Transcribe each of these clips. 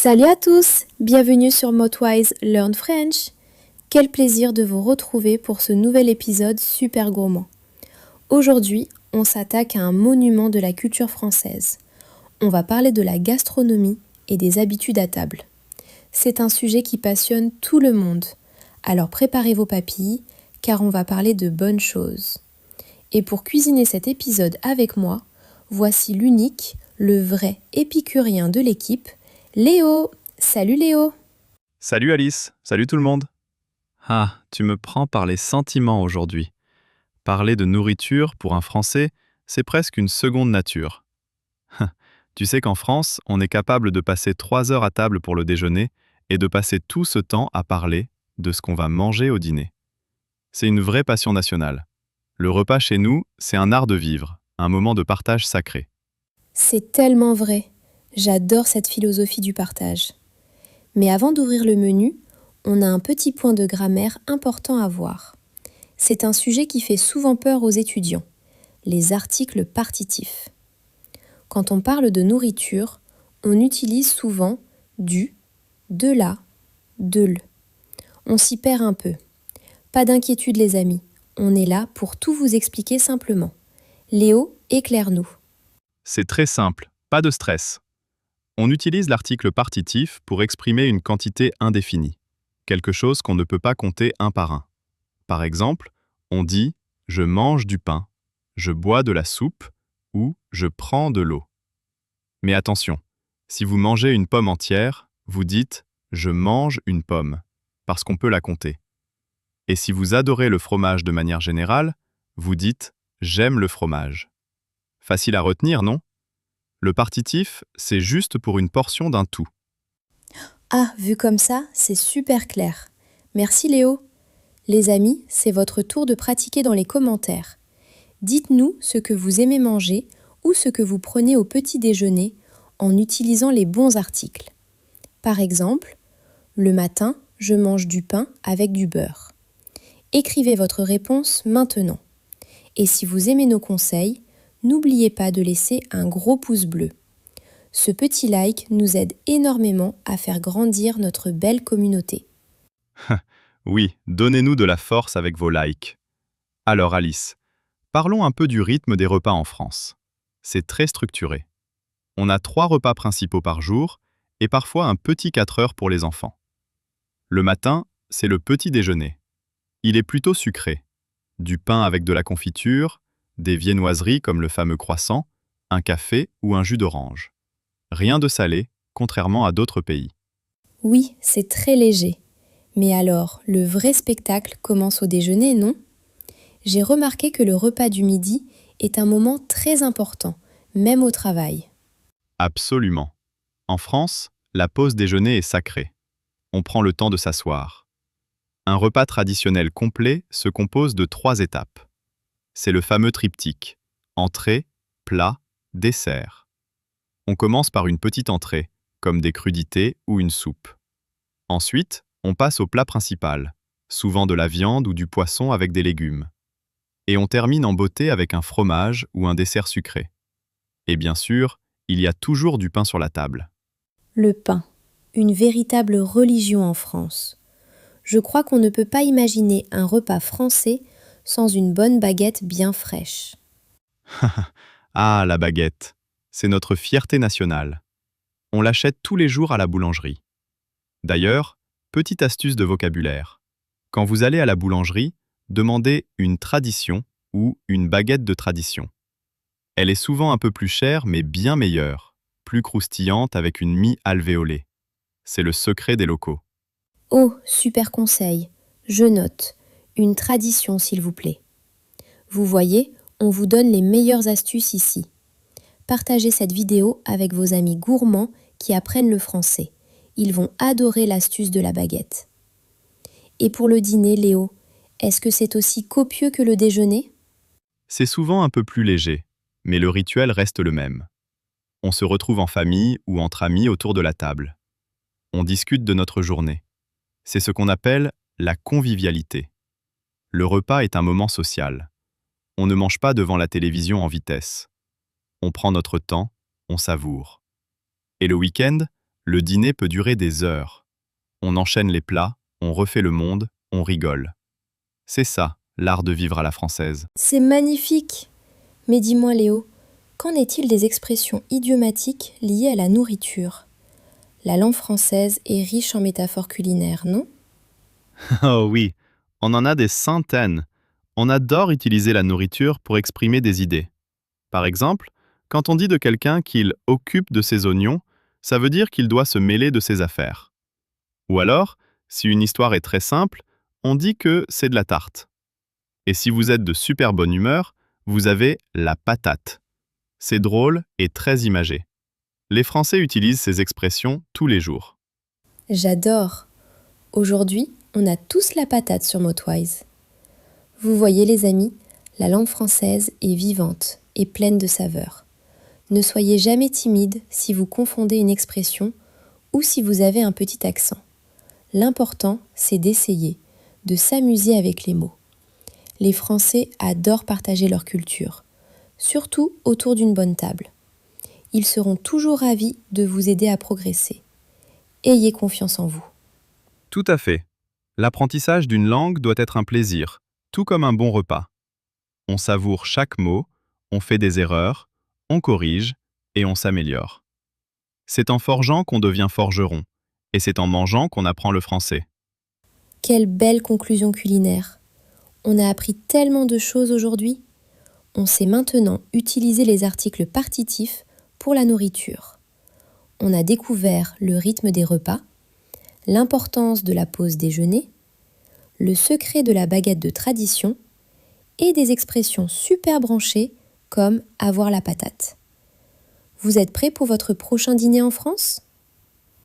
Salut à tous, bienvenue sur Motwise Learn French. Quel plaisir de vous retrouver pour ce nouvel épisode super gourmand. Aujourd'hui, on s'attaque à un monument de la culture française. On va parler de la gastronomie et des habitudes à table. C'est un sujet qui passionne tout le monde. Alors préparez vos papilles, car on va parler de bonnes choses. Et pour cuisiner cet épisode avec moi, voici l'unique, le vrai épicurien de l'équipe, Léo. Salut Léo. Salut Alice, salut tout le monde. Ah, tu me prends par les sentiments aujourd'hui. Parler de nourriture, pour un Français, c'est presque une seconde nature. Tu sais qu'en France, on est capable de passer 3 heures à table pour le déjeuner et de passer tout ce temps à parler de ce qu'on va manger au dîner. C'est une vraie passion nationale. Le repas chez nous, c'est un art de vivre, un moment de partage sacré. C'est tellement vrai. J'adore cette philosophie du partage. Mais avant d'ouvrir le menu, on a un petit point de grammaire important à voir. C'est un sujet qui fait souvent peur aux étudiants, les articles partitifs. Quand on parle de nourriture, on utilise souvent du, de la, de l'. On s'y perd un peu. Pas d'inquiétude les amis, on est là pour tout vous expliquer simplement. Léo, éclaire-nous. C'est très simple, pas de stress. On utilise l'article partitif pour exprimer une quantité indéfinie, quelque chose qu'on ne peut pas compter un par un. Par exemple, on dit « je mange du pain »,« je bois de la soupe » ou « je prends de l'eau ». Mais attention, si vous mangez une pomme entière, vous dites « je mange une pomme », parce qu'on peut la compter. Et si vous adorez le fromage de manière générale, vous dites « j'aime le fromage ». Facile à retenir, non? Le partitif, c'est juste pour une portion d'un tout. Ah, vu comme ça, c'est super clair. Merci Léo. Les amis, c'est votre tour de pratiquer dans les commentaires. Dites-nous ce que vous aimez manger ou ce que vous prenez au petit déjeuner en utilisant les bons articles. Par exemple, le matin, je mange du pain avec du beurre. Écrivez votre réponse maintenant. Et si vous aimez nos conseils, n'oubliez pas de laisser un gros pouce bleu. Ce petit like nous aide énormément à faire grandir notre belle communauté. Oui, donnez-nous de la force avec vos likes. Alors Alice, parlons un peu du rythme des repas en France. C'est très structuré. On a 3 repas principaux par jour et parfois un petit 4 heures pour les enfants. Le matin, c'est le petit déjeuner. Il est plutôt sucré. Du pain avec de la confiture, des viennoiseries comme le fameux croissant, un café ou un jus d'orange. Rien de salé, contrairement à d'autres pays. Oui, c'est très léger. Mais alors, le vrai spectacle commence au déjeuner, non ? J'ai remarqué que le repas du midi est un moment très important, même au travail. Absolument. En France, la pause déjeuner est sacrée. On prend le temps de s'asseoir. Un repas traditionnel complet se compose de 3 étapes. C'est le fameux triptyque. Entrée, plat, dessert. On commence par une petite entrée, comme des crudités ou une soupe. Ensuite, on passe au plat principal, souvent de la viande ou du poisson avec des légumes. Et on termine en beauté avec un fromage ou un dessert sucré. Et bien sûr, il y a toujours du pain sur la table. Le pain, une véritable religion en France. Je crois qu'on ne peut pas imaginer un repas français sans une bonne baguette bien fraîche. Ah, la baguette. C'est notre fierté nationale. On l'achète tous les jours à la boulangerie. D'ailleurs, petite astuce de vocabulaire. Quand vous allez à la boulangerie, demandez une tradition ou une baguette de tradition. Elle est souvent un peu plus chère mais bien meilleure, plus croustillante avec une mie alvéolée. C'est le secret des locaux. Oh, super conseil. Je note. Une tradition, s'il vous plaît. Vous voyez, on vous donne les meilleures astuces ici. Partagez cette vidéo avec vos amis gourmands qui apprennent le français. Ils vont adorer l'astuce de la baguette. Et pour le dîner, Léo, est-ce que c'est aussi copieux que le déjeuner ? C'est souvent un peu plus léger, mais le rituel reste le même. On se retrouve en famille ou entre amis autour de la table. On discute de notre journée. C'est ce qu'on appelle la convivialité. Le repas est un moment social. On ne mange pas devant la télévision en vitesse. On prend notre temps, on savoure. Et le week-end, Le dîner peut durer des heures. On enchaîne les plats, on refait le monde, on rigole. C'est ça, l'art de vivre à la française. C'est magnifique! Mais dis-moi Léo, qu'en est-il des expressions idiomatiques liées à la nourriture? La langue française est riche en métaphores culinaires, non? Oh oui, on en a des centaines. On adore utiliser la nourriture pour exprimer des idées. Par exemple, quand on dit de quelqu'un qu'il occupe de ses oignons, ça veut dire qu'il doit se mêler de ses affaires. Ou alors, si une histoire est très simple, on dit que c'est de la tarte. Et si vous êtes de super bonne humeur, vous avez la patate. C'est drôle et très imagé. Les Français utilisent ces expressions tous les jours. J'adore! Aujourd'hui, on a tous la patate sur Motwise. Vous voyez les amis, la langue française est vivante et pleine de saveurs. Ne soyez jamais timide si vous confondez une expression ou si vous avez un petit accent. L'important, c'est d'essayer, de s'amuser avec les mots. Les Français adorent partager leur culture, surtout autour d'une bonne table. Ils seront toujours ravis de vous aider à progresser. Ayez confiance en vous. Tout à fait. L'apprentissage d'une langue doit être un plaisir, tout comme un bon repas. On savoure chaque mot, on fait des erreurs, on corrige et on s'améliore. C'est en forgeant qu'on devient forgeron, et c'est en mangeant qu'on apprend le français. Quelle belle conclusion culinaire! On a appris tellement de choses aujourd'hui. On sait maintenant utiliser les articles partitifs pour la nourriture. On a découvert le rythme des repas, l'importance de la pause déjeuner, le secret de la baguette de tradition et des expressions super branchées comme avoir la patate. Vous êtes prêts pour votre prochain dîner en France?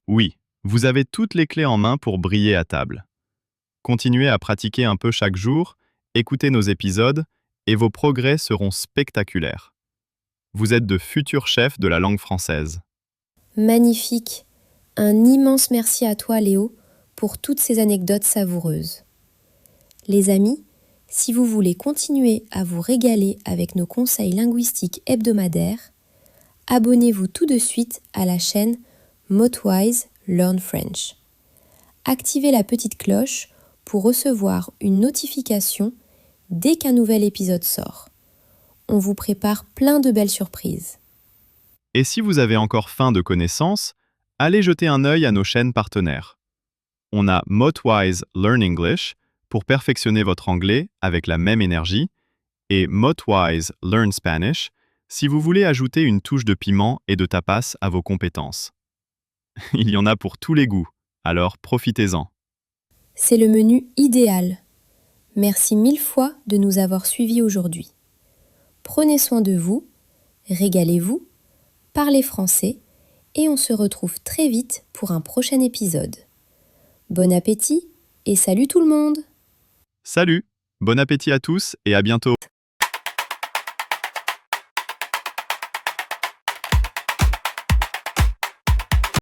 Oui, vous avez toutes les clés en main pour briller à table. Continuez à pratiquer un peu chaque jour, écoutez nos épisodes, et vos progrès seront spectaculaires. Vous êtes de futurs chefs de la langue française. Magnifique! Un immense merci à toi Léo pour toutes ces anecdotes savoureuses. Les amis, si vous voulez continuer à vous régaler avec nos conseils linguistiques hebdomadaires, abonnez-vous tout de suite à la chaîne Motwise Learn French. Activez la petite cloche pour recevoir une notification dès qu'un nouvel épisode sort. On vous prépare plein de belles surprises. Et si vous avez encore faim de connaissances, allez jeter un œil à nos chaînes partenaires. On a Motwise Learn English pour perfectionner votre anglais avec la même énergie et Motwise Learn Spanish si vous voulez ajouter une touche de piment et de tapas à vos compétences. Il y en a pour tous les goûts, alors profitez-en. C'est le menu idéal. Merci mille fois de nous avoir suivis aujourd'hui. Prenez soin de vous, régalez-vous, parlez français et on se retrouve très vite pour un prochain épisode. Bon appétit et salut tout le monde! Salut, bon appétit à tous et à bientôt.